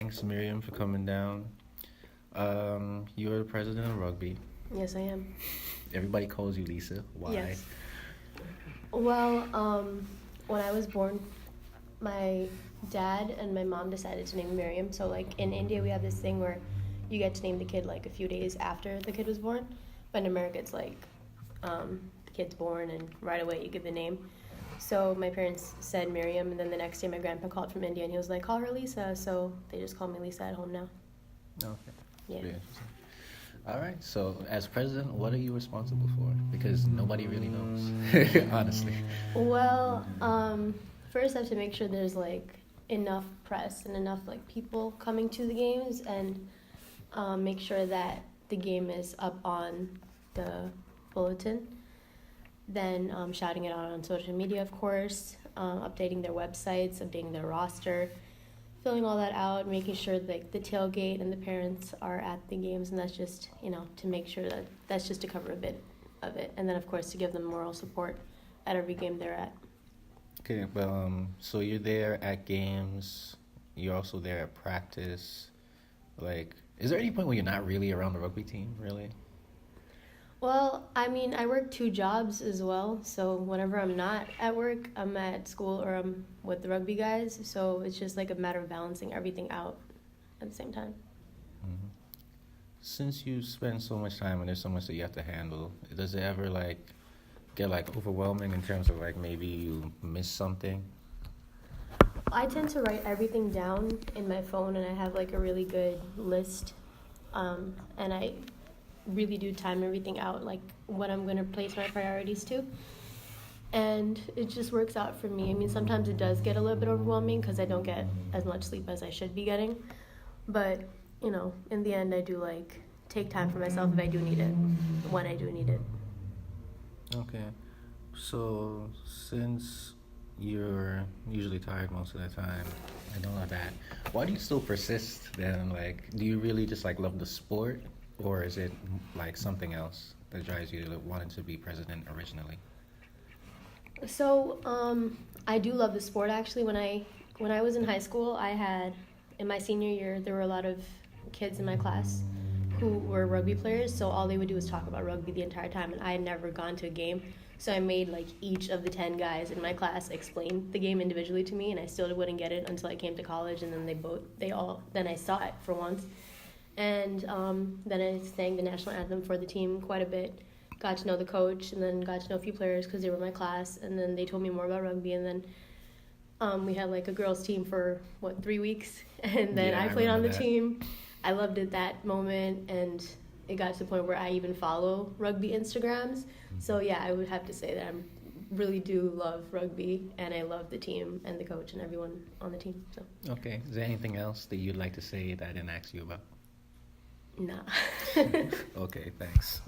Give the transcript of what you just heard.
Thanks, Miriam, for coming down. You're the president of Rugby. Yes, I am. Everybody calls you Lisa. Why? Yes. Well, when I was born, my dad and my mom decided to name me Miriam. So, like in India, we have this thing where you get to name the kid like a few days after the kid was born, but in America, it's like the kid's born and right away you give the name. So my parents said Miriam, and then the next day my grandpa called from India and he was like, "Call her Lisa." So they just call me Lisa at home now. Okay. Yeah. Very interesting. All right. So, as president, what are you responsible for? Because nobody really knows, honestly. Well, first I have to make sure there's like enough press and enough like people coming to the games, and make sure that the game is up on the bulletin. Then shouting it out on social media, of course, updating their websites, updating their roster, filling all that out, making sure like the tailgate and the parents are at the games, and that's just to make sure that that's just to cover a bit of it, and then of course to give them moral support at every game they're at. Okay. Well, so you're there at games. You're also there at practice. Like, is there any point where you're not really around the rugby team, really? Well, I mean, I work two jobs as well, so whenever I'm not at work, I'm at school or I'm with the rugby guys, so it's just like a matter of balancing everything out at the same time. hmm Since you spend so much time and there's so much that you have to handle, does it ever like get like overwhelming in terms of like maybe you miss something? I tend to write everything down in my phone, and I have like a really good list, and I really do time everything out, like what I'm going to place my priorities to. And it just works out for me. I mean, sometimes it does get a little bit overwhelming because I don't get as much sleep as I should be getting. But, in the end, I do like take time for myself if I do need it, when I do need it. Okay. So, since you're usually tired most of the time and all of that, why do you still persist then? Like, do you really just like love the sport, or is it like something else that drives you to wanting to be president originally? So, I do love the sport actually. When I was in high school, in my senior year, there were a lot of kids in my class who were rugby players, so all they would do was talk about rugby the entire time, and I had never gone to a game. So I made like each of the 10 guys in my class explain the game individually to me, and I still wouldn't get it until I came to college, and then then I saw it for once. And then I sang the national anthem for the team quite a bit, got to know the coach, and then got to know a few players because they were in my class, and then they told me more about rugby, and then we had like a girls team for 3 weeks, and then Yeah, I I played on remember the that. team. I loved it that moment, and it got to the point where I even follow rugby Instagrams. So yeah, I would have to say that I really do love rugby, and I love the team and the coach and everyone on the team. So Okay. Is there anything else that you'd like to say that I didn't ask you about? nah. Okay, thanks.